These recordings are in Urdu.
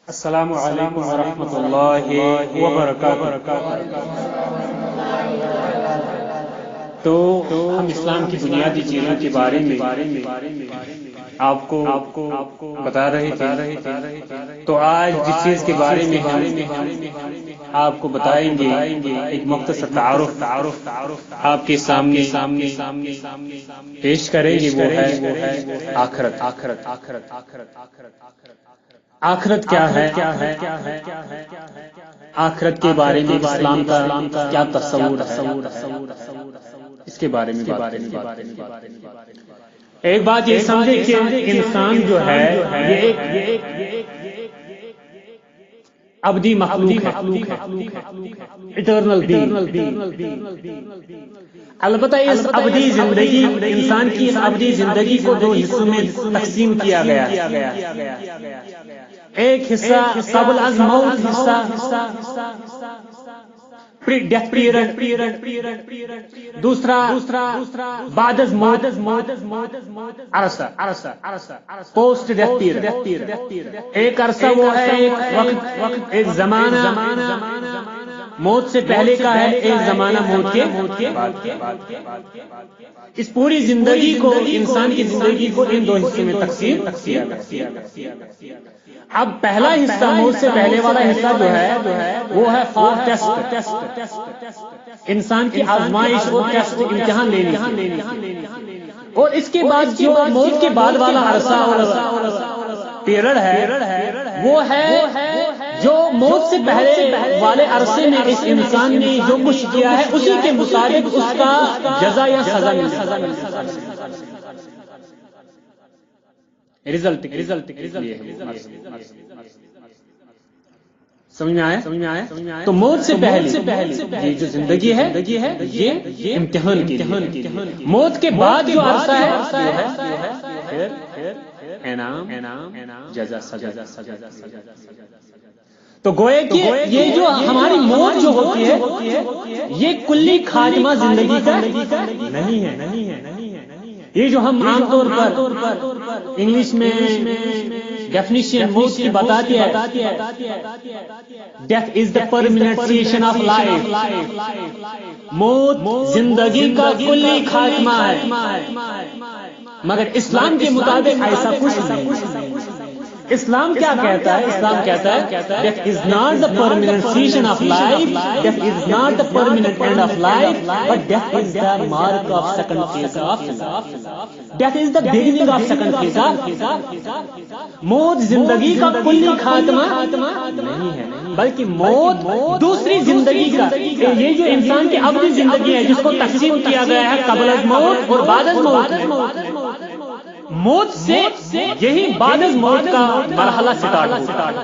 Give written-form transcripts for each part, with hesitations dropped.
السلام علیکم ورحمۃ اللہ وبرکاتہ۔ تو ہم اسلام کی بنیادی چیزوں کے بارے میں آپ کو بتا رہے تھے، تو آج جس چیز کے بارے میں ہم آپ کو بتائیں گے، ایک مختصر تعارف آپ کے سامنے پیش کریں گے، وہ ہے آخرت۔ آخرت کیا ہے؟ آخرت کے بارے میں اسلام کا کیا تصور ہے، اس کے بارے میں بات کریں۔ ایک بات یہ سمجھے کہ انسان جو ہے یہ ایک ابدی مخلوق ہے، اٹرنل بینگ۔ البتہ اس ابدی زندگی، انسان کی اس ابدی زندگی کو دو حصوں میں تقسیم کیا گیا ہے۔ ایک حصہ قبل از موت، حصہ پری ڈیتھ پیریڈ، دوسرا بعد از موت عرصہ، پوسٹ ڈیتھ پیریڈ۔ ایک عرصہ وہ ہے، ایک وقت، ایک زمانہ موت سے پہلے کا ہے، ایک زمانہ موت کے بعد۔ اس پوری زندگی کو، انسان کی زندگی کو ان دو حصوں میں تقسیم کیا گیا۔ اب پہلا حصہ، موت سے پہلے والا حصہ جو ہے وہ ہے فار ٹیسٹ، انسان کی آزمائش اور ٹیسٹ، امتحان لینی۔ اور اس کے بعد جو موت کے بعد والا عرصہ اور پیریڈ ہے، وہ ہے جو موت سے پہلے والے عرصے میں اس انسان نے جو کچھ کیا ہے اسی کے مطابق اس کا جزا یا سزا رزلٹ۔ سمجھ میں آیا؟ تو موت سے پہلے یہ جو زندگی ہے یہ امتحان کی۔ موت کے بعد جو عرصہ ہے انعام، جزا، سزا۔ تو گوئے کہ یہ جو ہماری موت جو ہوتی ہے یہ کلی خاتمہ زندگی کا نہیں ہے۔ یہ جو ہم عام طور پر انگلش میں ڈیفینیشن موت کی بتاتی ہے، death is the permanent session of life, موت زندگی کا کلی خاتمہ ہے۔ مگر اسلام کے مطابق ایسا کچھ نہیں۔ اسلام کیا کہتا ہے؟ اسلام کہتا ہے death is not the permanent cessation of life, death is not the permanent end of life, but death is the mark of second phase of life. Death is the beginning of second phase of۔ موت زندگی کا کلی خاتمہ نہیں ہے، بلکہ موت دوسری زندگی کا، یہ جو انسان کی ابدی زندگی ہے جس کو تقسیم کیا گیا ہے قبل از موت اور بعد از موت۔ موت سے یہی بعد از موت کا مرحلہ سٹارٹ ہوتا ہے۔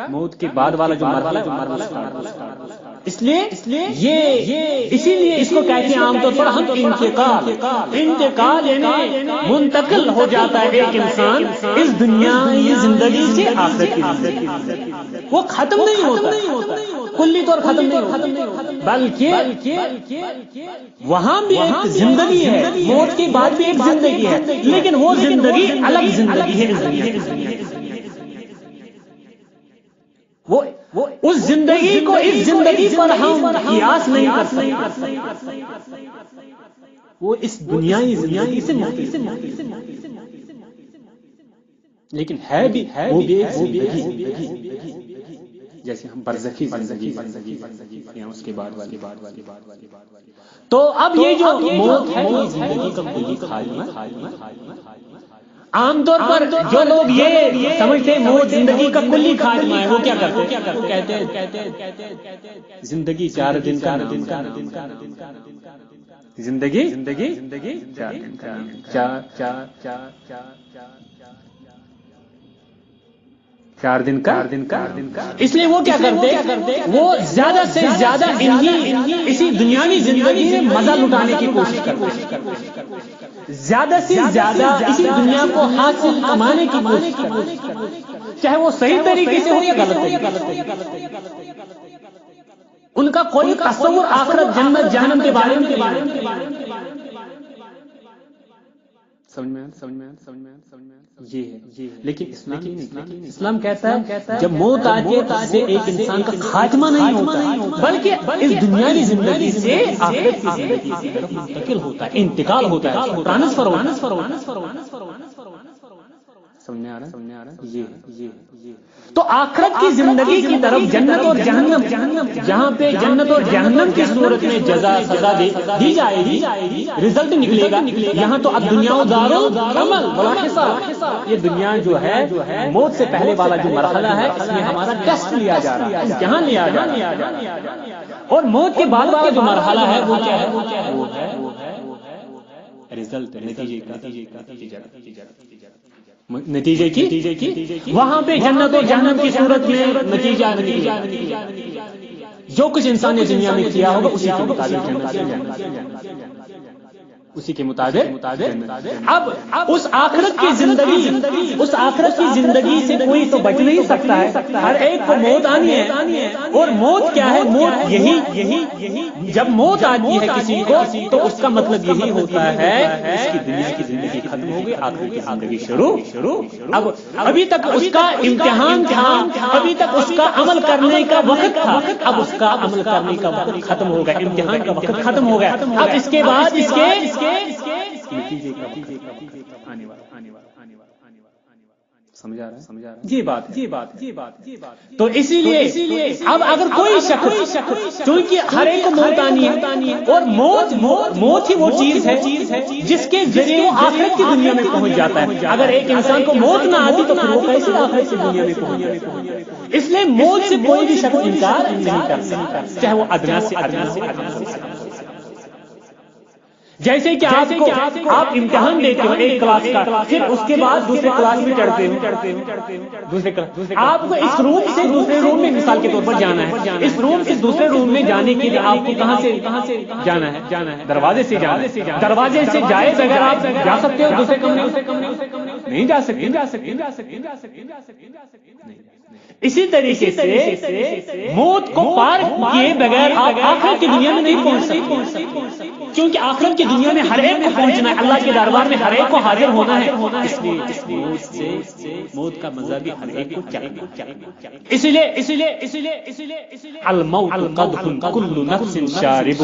موت کے بعد والا جو مرحلہ اس لیے یہ اسی لیے اس کو کہتے ہیں عام طور پر ہم انتقال، یعنی منتقل ہو جاتا ہے ایک انسان اس دنیاوی زندگی سے آخرت کی زندگی۔ وہ ختم نہیں ہوتا، کلی طور ختم نہیں ہوتا، بلکہ وہاں بھی ایک زندگی ہے، موت کے بعد بھی ایک زندگی ہے، لیکن وہ زندگی الگ زندگی ہے اس دنیا کی۔ وہ اس زندگی کو اس زندگی پر ہم قیاس نہیں کر سکتے، وہ اس دنیاوی زندگی سے مختلف، لیکن ہے بھی وہ بھی ایک زندگی، جیسے ہم برزخی زندگی یا اس کے بعد والی۔ تو اب یہ جو موت ہے یہ زندگی کا کلی خاتمہ۔ عام طور پر جو لوگ یہ سمجھتے ہیں موت زندگی کا کلی خاتمہ ہے، وہ کیا کرتے ہیں؟ کہتے ہیں زندگی 4 دن کا نام، زندگی 4 دن کا۔ اس لیے وہ کیا کرتے؟ وہ زیادہ سے زیادہ اسی دنیاوی زندگی سے مزہ لٹانے کی کوشش کرتے، زیادہ سے زیادہ اسی دنیا کو حاصل کمانے کی کوشش کرتے، چاہے وہ صحیح طریقے سے ہو یا غلط طریقے۔ ان کا کوئی تصور آخرت، جنت، جہنم کے بارے میں یہ ہے لیکن اسلام کہتا ہے جب موت آتی ہے سے ایک انسان کا خاتمہ نہیں ہوتا بلکہ اس دنیا کی زندگی سے آخرت کی زندگی کی طرف منتقل ہوتا ہے، انتقال ہوتا ہے، ٹرانسفر سمجھ میں آ رہا ہے یہ تو آخرت کی زندگی کی طرف جنت اور جہنم، جہاں پہ جنت اور جہنم کی صورت میں جزا سزا دی جائے گی، رزلٹ نکلے گا، یہاں تو اب دنیا دارالعمل ولا حساب، یہ دنیا جو ہے موت سے پہلے والا جو مرحلہ ہے اس میں ہمارا ٹیسٹ لیا جا رہا ہے، امتحان لیا جا رہا ہے، اور موت کے بعد والا جو مرحلہ ہے وہ کیا ہے؟ وہ ہے رزلٹ، نتیجے کی وہاں پہ جنت اور جہنم کی صورت میں نتیجہ جو کچھ انسان نے دنیا میں کیا ہوگا اسی کے مطابق اسی کے مطابق اب اس آخرت کی زندگی سے کوئی تو بچ نہیں سکتا ہے، ہر ایک کو موت آنی ہے، اور موت کیا ہے؟ موت یہی جب موت آتی ہے کسی کو تو اس کا مطلب یہی ہوتا ہے اس کی دنیا کی زندگی ختم ہو گئی، آخرت کی زندگی شروع۔ اب ابھی تک اس کا امتحان تھا، ابھی تک اس کا عمل کرنے کا وقت تھا، اب اس کا عمل کرنے کا وقت ختم ہو گیا، امتحان کا وقت ختم ہو گیا، اب اس کے بعد اس کے نتیجے کا وقت آنے والا سمجھا رہا ہے یہ بات تو اسی لیے اب اگر کوئی شخص چونکہ ہر ایک کو موت آنی ہے، اور موت ہی وہ چیز ہے جس کے ذریعے وہ آخرت کی دنیا میں پہنچ جاتا ہے، اگر ایک انسان کو موت نہ آتی تو پھر وہ کیسے آخرت کی دنیا میں پہنچ جاتا؟ اس لیے موت سے کوئی بھی شخص انکار نہیں کر سکتا، چاہے وہ ادنا سے جیسے کہ آپ امتحان دیتے ہو ایک کلاس کا، پھر اس کے بعد دوسرے کلاس میں چڑھتے ہو، آپ کو اس روم سے دوسرے روم میں مثال کے طور پر جانا ہے، اس روم سے دوسرے روم میں جانے کے لیے آپ کو کہاں سے جانا ہے؟ دروازے سے جانا ہے، دروازے سے جائے بغیر آپ جا سکتے ہو دوسرے کمرے؟ نہیں جا سکتے۔ اسی طریقے سے موت کو پار کیے بغیر آپ آخرت کی دنیا میں نہیں پہنچ سکتے، کیونکہ آخرت کی دنیا میں ہر ایک کو پہنچنا ہے، اللہ کے دربار میں ہر ایک کو حاضر ہونا ہے، اس لیے موت کا مزہ بھی ہر ایک کو چاہیے، اسی لیے الموت قدح کل نفس شارب،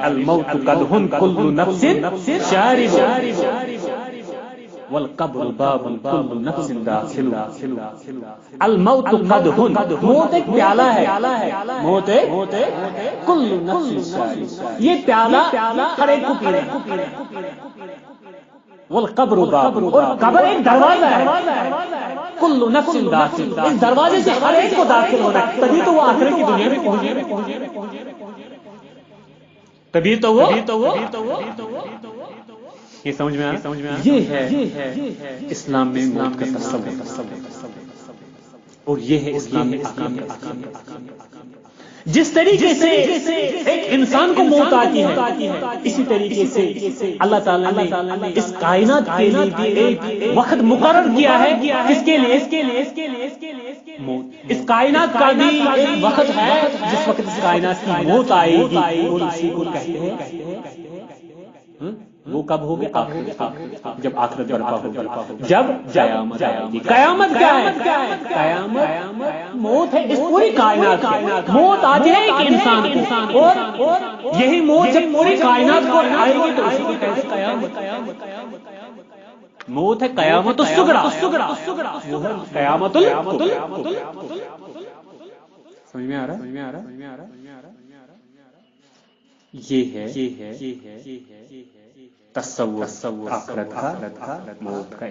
الموت قدح کل نفس شارب، والقبر باب كل نفس داخل، الموت قدح، موت ایک پیالہ ہے، موت کل نفس شارب، یہ پیالہ ہر ایک کو پینا ہے، والقبر باب، اور قبر ایک دروازہ ہے، کل نفس داخل، اس دروازے سے ہر ایک کو داخل ہونا ہے، تبھی تو وہ آخرت کی دنیا میں پہنچے، تبھی تو وہ یہ سمجھ میں آیا؟ یہ ہے اسلام میں موت کا تصور، اور یہ ہے اسلام میں جس طریقے سے ایک انسان کو موت آتی ہے، اسی طریقے سے اللہ تعالیٰ نے اس کائنات کے لیے بھی ایک وقت مقرر کیا ہے، کس کے لیے؟ موت۔ اس کائنات کا بھی ایک وقت ہے جس وقت اس کائنات کی موت آئے گی، اور اسی کو کہتے ہیں وہ کب ہوگی؟ جب آخرت برپا ہوگی، جب قیامت آئے گی۔ قیامت کیا ہے؟ قیامت موت ہے، اس پوری کائنات موت آتی ہے ایک انسان کو، اور یہی موت جب پوری کائنات کو آئے گی تو اسی کو کہتے ہیں قیامت۔ موت ہے قیامت الصغریٰ، وہ ہے قیامت الکبریٰ۔ سمجھ میں آ رہا؟ یہ ہے تصور آخرت کا، موت کا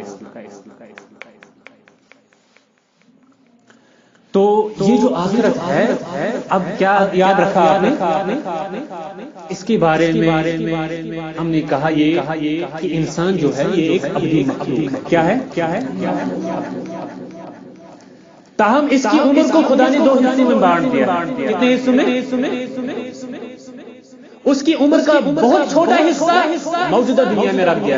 تو یہ جو آخرت ہے، اب کیا یاد رکھا آپ نے؟ اس کے بارے میں ہم نے کہا یہ کہ انسان جو ہے یہ ایک ابدی مخلوق ہے۔ کیا ہے؟ تاہم اس کی عمر کو خدا نے 2 حصوں میں بانٹ دیا۔ کتنے حصوں میں؟ اس کی عمر کا بہت چھوٹا حصہ موجودہ دنیا میں رکھ دیا،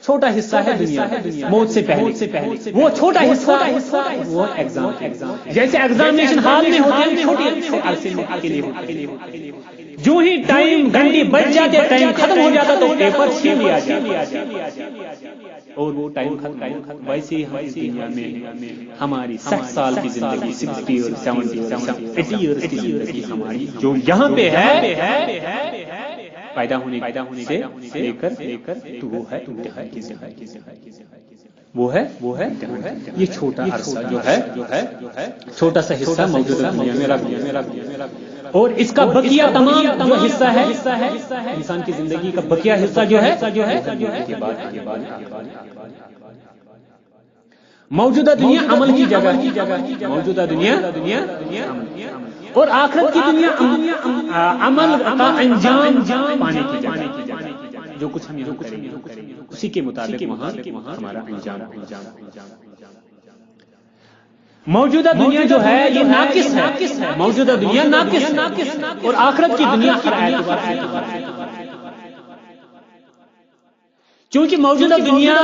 چھوٹا حصہ ہے دنیا موت سے پہلے، وہ چھوٹا حصہ وہ ایگزام، جیسے ایگزامینیشن ہال میں ہوتے ہیں چھوٹے عرصے کے لیے ہوتے ہیں، جو ہی ٹائم گھنٹی بج جاتے ٹائم ختم ہو جاتا تو پیپر چھین لیا جاتا اور وہ ٹائم ختم. ویسے ہی ہماری دنیا میں ہماری 60 سال کی زندگی 60 اور 70 اور 80 ایئرز کی زندگی ہماری جو یہاں پہ ہے پیدا ہونے سے لے کر تو وہ ہے انتہائی کی زندگی. وہ ہے یہ چھوٹا عرصہ جو ہے چھوٹا سا حصہ موجودہ دنیا میں رکھ دیا اور اس کا بقیہ تمام جو حصہ ہے انسان کی زندگی کا بقیہ حصہ جو ہے موجودہ دنیا عمل کی جگہ موجودہ دنیا اور آخرت کی دنیا عمل کا انجام پانے کی جگہ. جو کچھ ہم اسی کے مطابق وہاں ہمارا انجام. موجودہ دنیا جو ہے یہ ناقص ہے. موجودہ دنیا ناقص اور آخرت کی دنیا ہر اعتبار سے چونکہ موجودہ دنیا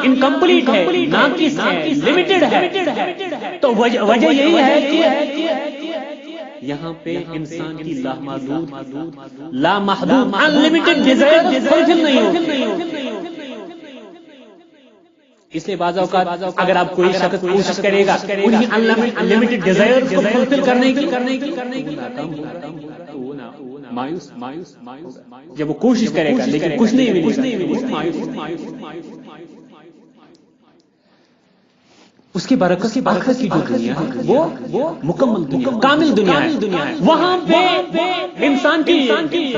انکمپلیٹ ہے ناقص ہے لمیٹڈ ہے تو وجہ یہی ہے کہ یہاں پہ انسان کی لامحدود انلمیٹڈ ڈیزائر فلفل نہیں ہوتی. اس لیے بعض اوقات اگر آپ کوئی شخص کوشش کرے گا انہی انلمیٹڈ ڈیزائر کو فلفل کرنے کی مایوس جب وہ کوشش کرے گا لیکن کچھ نہیں مایوس. اس کے برعکس آخرت کی جو دنیا ہے وہ مکمل دنیا کامل دنیا ہے. وہاں پہ انسان کی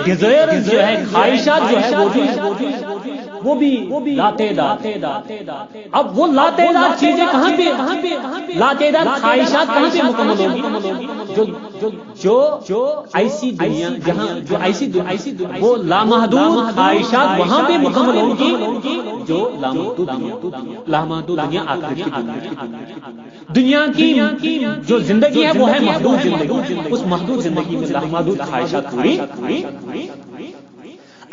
ڈیزائر جو ہے خواہشات جو ہے وہ بھی لاتعداد. اب وہ لاتعداد چیزیں کہاں پہ لاتعداد خواہشات کہاں پہ مکمل ہوگی جو ایسی دنیا جہاں جو ایسی وہ لامحدود خواہشات وہاں پہ مکمل ہوگی جو لامحدود دنیا آخرت کی دنیا کی جو زندگی ہے وہ ہے محدود زندگی. اس محدود زندگی میں لامحدود خواہشات پوری.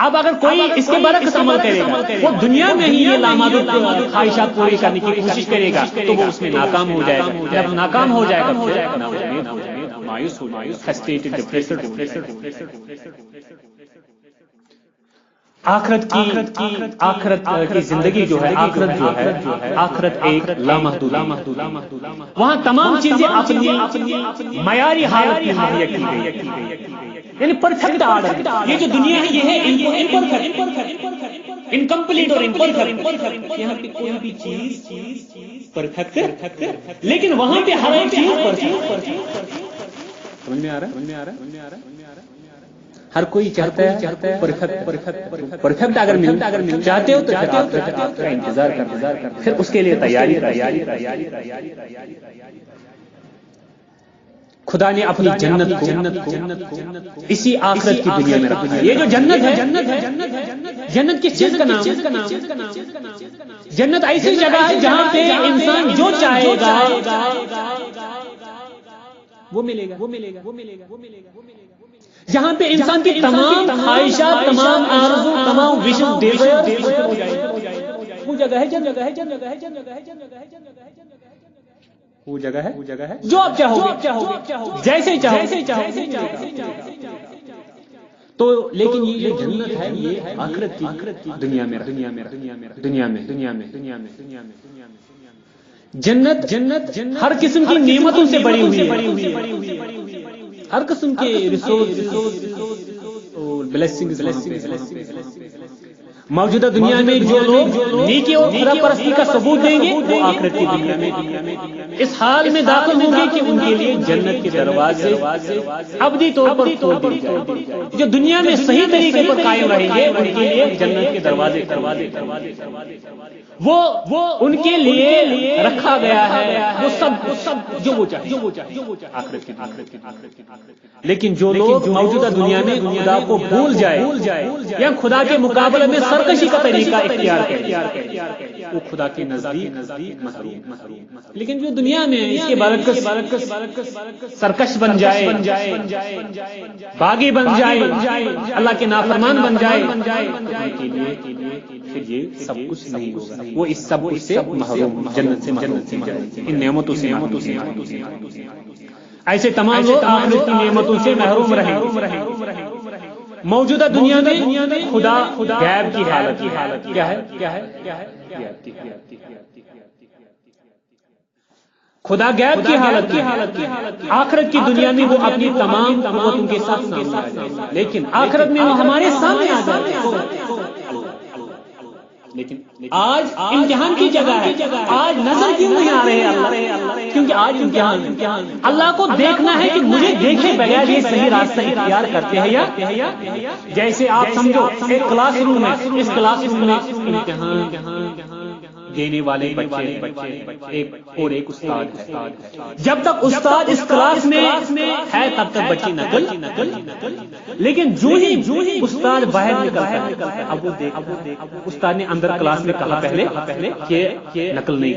اب اگر کوئی اس کے برعکس عمل کرے گا وہ دنیا میں ہی یہ لامحدود خواہشات پوری کرنے کی کوشش کرے گا تو وہ اس میں ناکام ہو جائے گا. جب ناکام ہو جائے گا مایوس فرسٹریٹڈ ڈپریسڈ. آخرت کی زندگی جو ہے آخرت ایک لامحدود وہاں تمام چیزیں اپنی معیاری حالت میں مہیا کی گئی یعنی پرفیکٹ آرڈر. یہ جو دنیا ہے یہ ہے امپرفیکٹ انکمپلیٹ اور امپرفیکٹ. یہاں پہ کوئی بھی چیز پرفیکٹ لیکن وہاں پہ ہر ایک چیز پرفیکٹ. سمجھ میں آ رہا ہے ہر کوئی چاہتا ہے پرفیکٹ اگر چاہتے ہو تو آپ کا انتظار کر پھر اس کے لیے تیاری. خدا نے اپنی جنت کو اسی آخرت کی دنیا میں رکھا ہے. یہ جو جنت ہے جنت کس چیز کا نام جنت ایسی جگہ ہے جہاں پہ انسان جو چاہے گا وہ ملے گا. جہاں پہ انسان کی تمام خواہشات تمام آرزو تمام وشن ڈیزائر ہو جائے وہ جگہ ہے جو آپ چاہو جیسے چاہو. تو لیکن یہ جو جنت ہے یہ آخرت کی دنیا میں جنت ہر قسم کی نعمتوں سے بڑی ہوئی ہے. ہر قسم کے ریسورس اور بلیسنگز موجودہ دنیا میں جو لوگ نیکی اور خدا پرستی کا ثبوت دیں گے وہ آخرت کی دنیا میں اس حال میں داخل ہوں گے کہ ان کے لیے جنت کے دروازے ابدی طور پر کھول دیے جائیں گے. جو دنیا میں صحیح طریقے پر قائم رہیں گے ان کے لیے جنت کے دروازے وہ ان کے لیے رکھا گیا ہے وہ سب جو وہ چاہے آخرت کی. لیکن جو لوگ موجودہ دنیا میں خدا کو بھول جائے یا خدا کے مقابلے میں سرکشی کا طریقہ اختیار کرے وہ خدا کے نزدیک محروم. لیکن جو دنیا میں اس کے برعکس سرکش بن جائے باغی بن جائے اللہ کے نافرمان بن جائے ان کے لیے پھر یہ سب کچھ نہیں ہوگا. وہ اس سب کچھ سے محروم جنت سے ان نعمتوں سے ایسے تمام لوگ آخرت کی نعمتوں سے محروم رہیں. موجودہ دنیا میں خدا غیب کی حالت کیا ہے خدا غیب کی حالت آخرت کی دنیا میں وہ اپنی تمام قوتوں کے ساتھ سامنے آ جائے گا، لیکن آخرت میں وہ ہمارے سامنے آ جائے گا۔ لیکن آج امتحان کی جگہ ہے، آج نظر کیوں نہیں آ رہے اللہ؟ کیونکہ آج امتحان اللہ کو دیکھنا ہے کہ مجھے دیکھے بغیر یہ صحیح راستہ اختیار کرتے ہیں یا جیسے آپ سمجھو ایک کلاس روم ہے، اس کلاس روم میں امتحان دینے والے بچے اور ایک استاد ہے۔ جب تک استاد اس کلاس میں ہے تب تک بچے نقل، لیکن جو ہی استاد باہر نکلتا ہے اب وہ دیکھ استاد نے اندر کلاس میں کہا پہلے کہ نقل نہیں،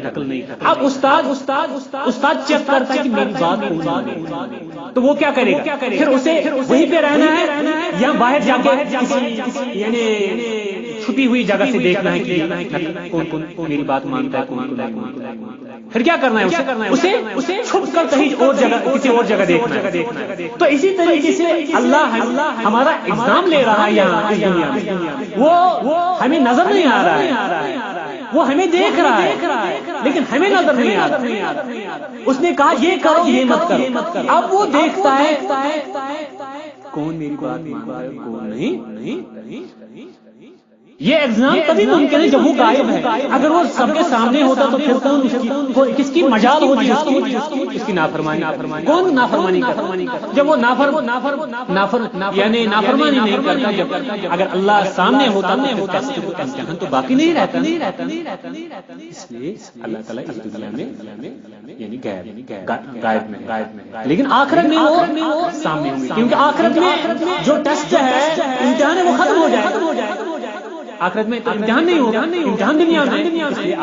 اب استاد چیک کرتا ہے کہ میری بات پوری، تو وہ کیا کرے گا؟ پھر اسے وہیں پہ رہنا ہے یا باہر جا کے یعنی چھپی ہوئی جگہ سے دیکھنا ہے کہ کون میری بات مانتا ہے، کون پھر کیا کرنا ہے؟ اسے چھپ کر کہیں اور جگہ، کسی اور جگہ دیکھنا ہے۔ تو اسی طریقے سے اللہ ہمارا ایگزام لے رہا ہے یہاں اس دنیا میں، وہ ہمیں نظر نہیں آ رہا ہے، وہ ہمیں دیکھ رہا ہے لیکن ہمیں نظر نہیں آ رہا۔ اس نے کہا یہ کرو یہ مت کرو، اب وہ دیکھتا ہے کون میری بات مانتا ہے کون نہیں۔ یہ ایگزام تبھی ممکن ہے جب وہ غائب ہے، اگر وہ سب کے سامنے ہوتا تو پھر کس کی مجال ہوتی اس کی نافرمانی، کون نافرمانی کرتا؟ جب وہ یعنی نافرمانی نہیں کرتا، جب اگر اللہ سامنے ہوتا تو امتحان تو باقی نہیں رہتا۔ اس لیے اللہ تعالیٰ اس دنیا میں یعنی غائب میں، لیکن آخرت میں وہ سامنے ہوں گے، کیونکہ آخرت میں جو ٹیسٹ ہے امتحان ہے وہ ختم ہو جائے گا۔ آخرت میں تو امتحان نہیں ہوگا، امتحان دنیا میں، اس لیے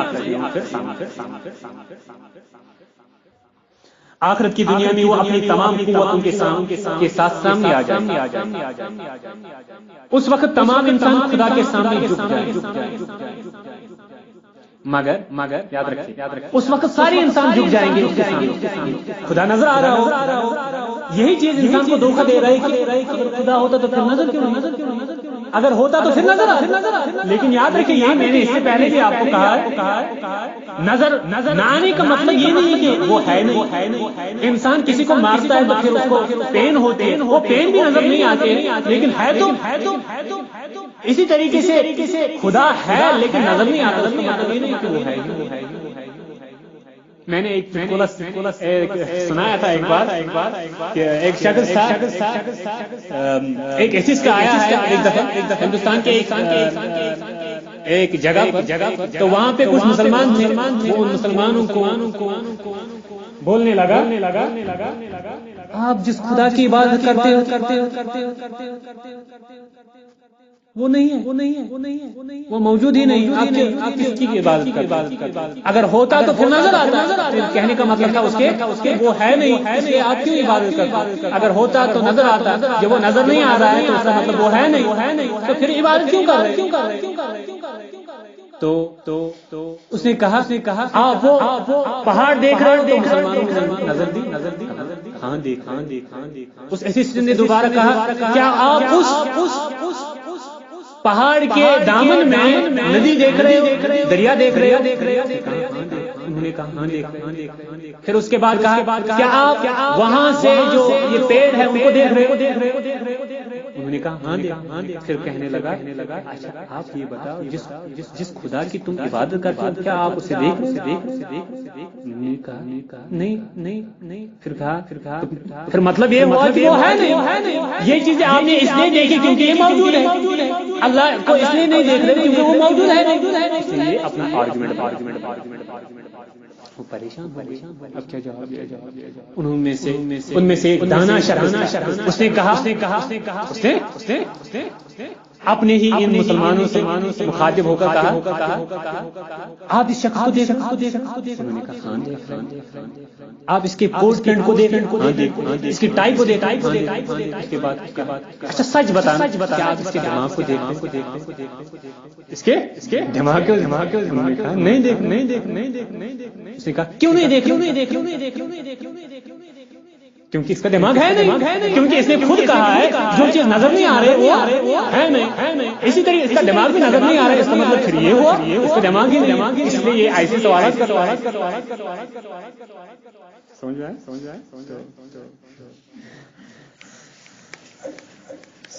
آخرت کی دنیا میں وہ اپنی تمام قوتوں کے ساتھ سامنے آ جائے۔ اس وقت تمام انسان خدا کے سامنے جھک جائے، مگر یاد رکھیں اس وقت سارے انسان جھک جائیں گے اس کے سامنے، خدا نظر آ رہا ہو۔ یہی چیز انسان کو دھوکہ دے رہا ہے کہ اگر خدا ہوتا تو پھر نظر کیوں نہیں، اگر ہوتا تو پھر نظر آتا۔ لیکن یاد رکھیں یہ میں نے اس سے پہلے بھی آپ کو کہا ہے، نظر نہ آنے کا مطلب یہ نہیں ہے کہ وہ ہے نہیں۔ انسان کسی کو مارتا ہے تو پھر اس کو پین ہوتے ہیں، وہ پین بھی نظر نہیں آتے، لیکن ہے تو اسی طریقے سے خدا ہے لیکن نظر نہیں آتا، اس کا مطلب یہ نہیں کہ وہ ہے۔ میں نے ایک سنایا تھا ایک بار کہ ایک شخص تھا، ایک ایسس کا آیا ہے ایک دفعہ ہندوستان کے ایک جگہ پر، تو وہاں پہ کچھ مسلمان تھے، وہ ان مسلمانوں کو بولنے لگا آپ جس خدا کی عبادت کرتے ہو وہ نہیں ہے، وہ موجود ہی نہیں، آپ کس کی عبادت کرتے؟ اگر ہوتا تو پھر نظر آتا، کہنے کا مطلب تھا اس کے وہ ہے نہیں، اس لیے آپ کیوں عبادت کرتے؟ اگر ہوتا تو نظر آتا، جب وہ نظر نہیں آ رہا ہے تو اس کا مطلب وہ ہے نہیں، تو پھر عبادت کیوں کر رہے؟ تو اس نے کہا آپ وہ پہاڑ دیکھ رہے ہو تو مسلمانوں نظر دی، ہاں دیکھا۔ اس اسسٹنٹ نے دوبارہ کہا کیا آپ اس پہاڑ کے دامن میں ندی دیکھ رہے ہو، دریا دیکھ رہے ہو؟ انہوں نے کہا ہاں دیکھ۔ پھر اس کے بعد کہا کیا آپ وہاں سے جو یہ پیڑ ہے ان کو دیکھ رہے ہو؟ انہوں نے کہا ہاں دیکھ۔ پھر کہنے لگا اچھا آپ یہ بتاؤ جس خدا کی تم عبادت کرتے ہو کیا آپ اسے دیکھ رہے ہو؟ انہوں نے کہا نہیں۔ پھر کہا پھر مطلب یہ ہوا کہ وہ ہے نہیں۔ یہ چیزیں آپ نے اس لیے دیکھی کیونکہ یہ موجود ہے، اللہ کو اس لیے نہیں دیکھ رہے کیونکہ وہ موجود ہے۔ یہ اپنا آرگومنٹ وہ پریشان اب کیا جواب دیا؟ ان میں سے ایک دانا شخص اس نے کہا اپنے ہی ان مسلمانوں سے مخاطب ہو کر کہا آپ اس شخص کو دیکھ انہوں نے کہا ہاں دیکھ رہے ہیں۔ آپ اس کے پوسٹ پرنٹ کو دیکھ، اس کی ٹائی کو دیکھ، اس کے بعد اچھا سچ بتا کیا آپ اس کے دماغ کو دیکھتے؟ اس کے دماغ کو انہوں نے کہا نہیں دیکھ۔ اس نے کہا کیوں نہیں دیکھ؟ کیونکہ اس کا دماغ ہے نہیں، کیونکہ اس نے خود کہا ہے جو چیز نظر نہیں آ رہی وہ ہے نہیں، اسی طریقے اس کا دماغ بھی نظر نہیں آ رہا ہے، اس کا مطلب پھر یہ ہوا اس کا دماغ ہی نہیں، اس لیے یہ ایسے سوالات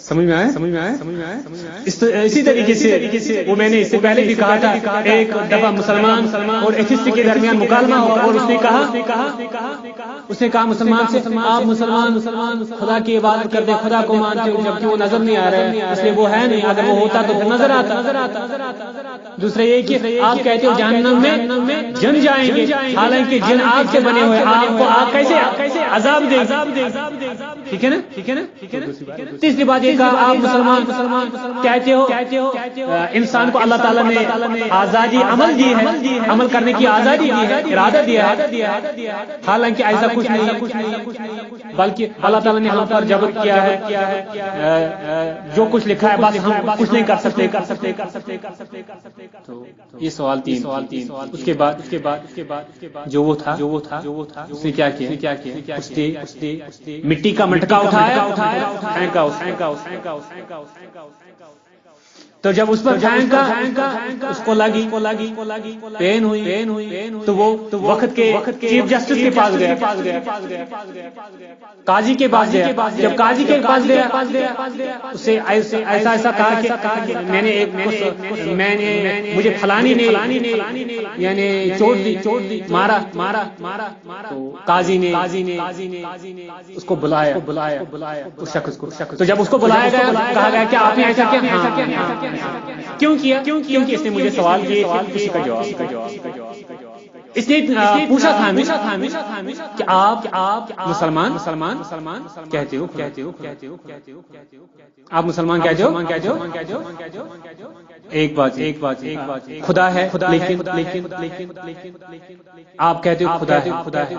سمجھ میں آئے اسی طریقے سے وہ میں نے اس سے پہلے بھی کہا تھا، ایک دفعہ مسلمان اور ایتھسٹ کے درمیان مکالمہ ہوا اور اس نے کہا مسلمان سے آپ مسلمان خدا کی عبادت کرتے خدا کو مانتے ہو جبکہ وہ نظر نہیں آ رہا ہے، اس لیے وہ ہے نہیں، اگر وہ ہوتا تو پھر نظر آتا۔ دوسرا یہ کہ آپ کہتے ہو جہنم میں جن جائیں گے، حالانکہ جن آگ سے بنے ہوئے، آپ کو آگ کیسے عذاب دے، ٹھیک ہے نا۔ تیسری بات یہ کہا آپ مسلمان کہتے ہو انسان کو اللہ تعالیٰ نے آزادی عمل دی ہے، عمل کرنے کی آزادی دی ہے، ارادہ دیا ہے، حالانکہ ایسا کچھ نہیں، بلکہ اللہ تعالیٰ نے ہم پر جبر کیا ہے، جو کچھ لکھا ہے بس ہم کچھ نہیں کر سکتے۔ تو یہ سوال تین، اس کے بعد جو وہ تھا اس نے کیا کیا، اس نے مٹی کا مٹکا اٹھایا، پھینکا، تو جب اس پر پھینکا اس کو لگی پین ہوئی، تو وہ وقت کے چیف جسٹس کے پاس گیا، قاضی کے پاس گیا، جب قاضی کے پاس گیا اسے ایسا کہا کہ میں نے مجھے فلانی نے یعنی چوٹ دی مارا، تو قاضی نے اس کو بلایا اس شخص کو، تو جب اس کو بلایا گیا کہا گیا کہ آپ نے ایسا کیا، کیوں کیا، کیونکہ اس نے مجھے سوال کیے، اسی کا جواب اس نے پوچھا تھا ہمیں کہ آپ مسلمان کہتے ہو، آپ مسلمان کہتے ہو، ایک بات خدا ہے، لیکن آپ کہتے ہو خدا ہے،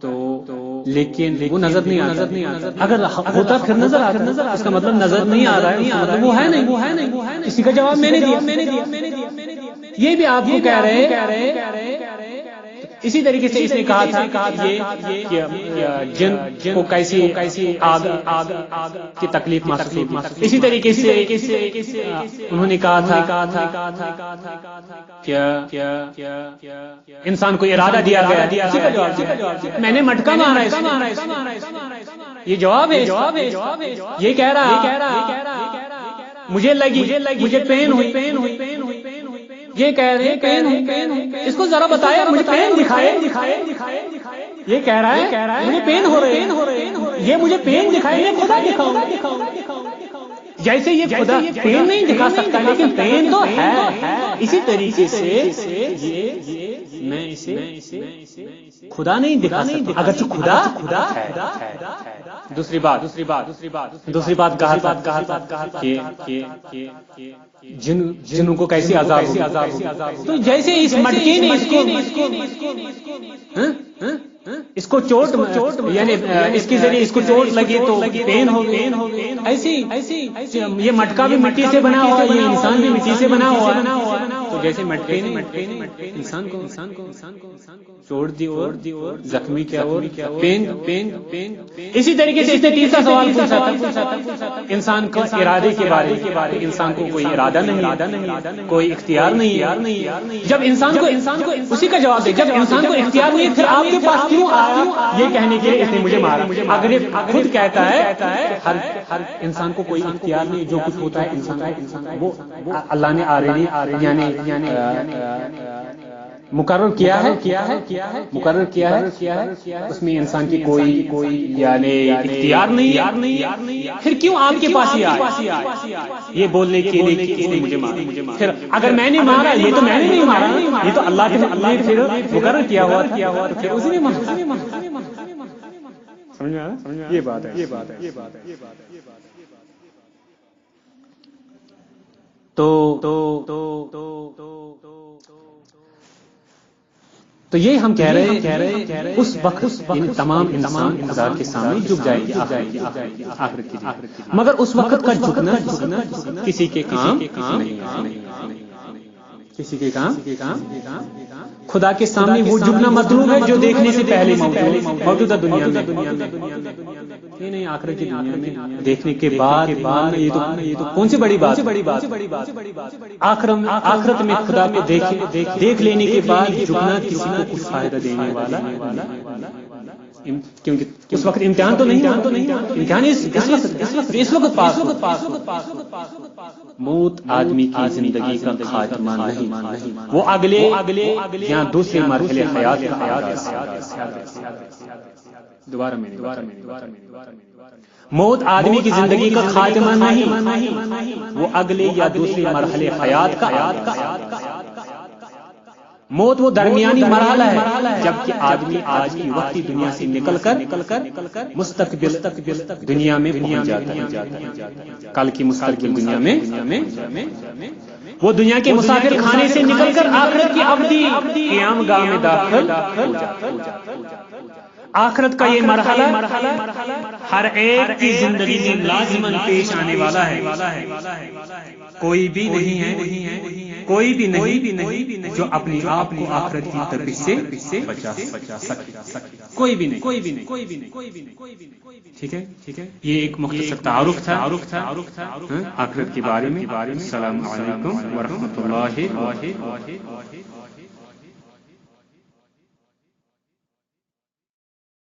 تو لیکن وہ نظر نہیں آتا، اگر ہوتا پھر نظر آتا، اس کا مطلب نظر نہیں آ رہا ہے، اس کا مطلب وہ ہے نہیں، اسی کا جواب میں نے دیا، یہ بھی آپ کو کہہ رہے، اسی طریقے سے اس نے کہا تھا یہ جن کو کیسی آگ کی تکلیف محسوس، اسی طریقے سے انہوں نے کہا تھا کیا انسان کو ارادہ دیا گیا، میں نے مٹکا مارا، یہ جواب ہے، یہ کہہ رہا مجھے لگی، مجھے پین ہوئی، یہ کہہ رہے پین ہوئی، اس کو ذرا بتایا مجھے پین دکھائے، یہ کہہ رہا ہے مجھے پین ہو رہے، یہ مجھے پین دکھائے، میں خدا دکھاؤں، جیسے یہ خدا پین نہیں دکھا سکتا لیکن پین تو ہے، اسی طریقے سے میں اسے خدا نہیں دکھا سکتا اگرچہ خدا ہے۔ دوسری بات کہا تھا کہ جنوں کو کیسی عذاب ہوگی، تو جیسے اس مٹکے نے اس کو چوٹ یعنی اس کے ذریعے اس کو چوٹ لگی تو پین ہو گئی، ایسی یہ مٹکا بھی مٹی سے بنا ہوا، یہ انسان بھی مٹی سے بنا ہوا، تو جیسے مٹکے نے انسان کو چوٹ دی اور زخمی کیا اور پین، اسی طریقے سے اس نے تیسرا سوال پوچھا تھا انسان کو ارادے کے بارے میں، انسان کو کوئی ارادہ نہیں، کوئی اختیار نہیں، جب انسان کو اسی کا جواب دے، جب انسان کو اختیار نہیں پھر آپ کے پاس کیوں آیا، یہ کہنے کے لیے اس نے مجھے مارا، اگر یہ خود کہتا ہے ہر انسان کو کوئی اختیار نہیں، جو کچھ ہوتا ہے انسان وہ اللہ نے آلریڈی یعنی مقرر کیا ہے، اس میں انسان کی کوئی یعنی اختیار نہیں، پھر کیوں آپ کے پاس ہی آیا یہ بولنے کے لیے کہ اس نے مجھے مارا، پھر اگر میں نے مارا یہ تو میں نے نہیں مارا، یہ تو اللہ نے پھر مقرر کیا ہوا تو پھر اسی نے مارا، سمجھ میں آیا، یہ بات ہے۔ تو یہ ہم کہہ رہے اس وقت یعنی تمام انسان خدا کے سامنے جھک جائے گی آخرت کے لیے، مگر اس وقت کا جھکنا کسی کے کام نہیں، کسی کے کام خدا کے سامنے وہ جھکنا مطلوب ہے جو دیکھنے سے پہلے موجودہ دنیا میں یہ نہیں آخرت کی دنیا میں دیکھنے کے بعد یہ تو کون سی بڑی بات آخرت میں خدا کو دیکھ لینے کے بعد جھکنا کسی کو کچھ فائدہ دینے والا کیونکہ اس وقت امتحان تو نہیں امتحان اس وقت پاس موت آدمی کی زندگی کا خاتمہ نہیں، وہ اگلے یا دوسرے مرحلے حیات کا آغاز۔ دوبارہ میں موت آدمی کی زندگی کا خاتمہ نہیں، وہ اگلے یا دوسرے مرحلے حیات کا آغاز۔ موت وہ درمیانی مرحلہ ہے جبکہ آدمی آج کی وقتی دنیا سے نکل کر مستقبل دنیا میں پہنچ جاتا ہے، کل کی مستقبل دنیا میں وہ دنیا کے مسافر خانے سے نکل کر آخرت کی ابدی قیام گاہ میں داخل ہو جاتا ہے۔ آخرت کا یہ مرحلہ ہر ایک کی زندگی میں لازماً پیش آنے والا ہے۔ کوئی بھی نہیں جو اپنے آپ کو آخرت کی تپش سے بچا سکے، کوئی بھی نہیں۔ ٹھیک ہے، یہ ایک مختصر تعارف تھا آخرت کے بارے میں۔ السلام علیکم ورحمۃ اللہ۔